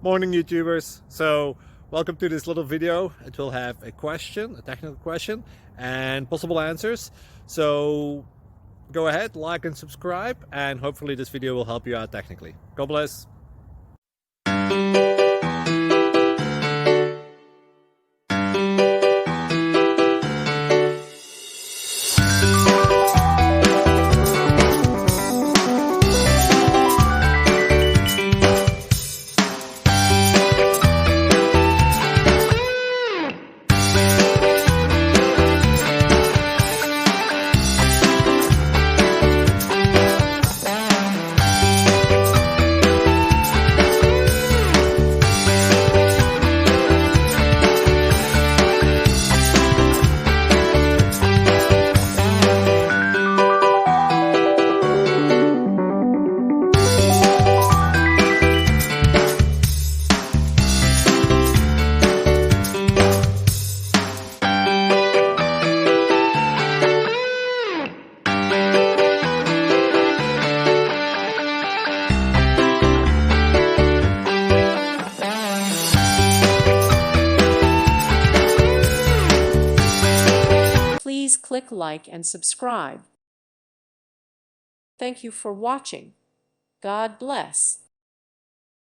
Morning YouTubers. So welcome to this little video. It will have a question, a technical question, and possible answers. So go ahead, like and subscribe, and hopefully this video will help you out technically. God bless. Please click like and subscribe. Thank you for watching. God bless.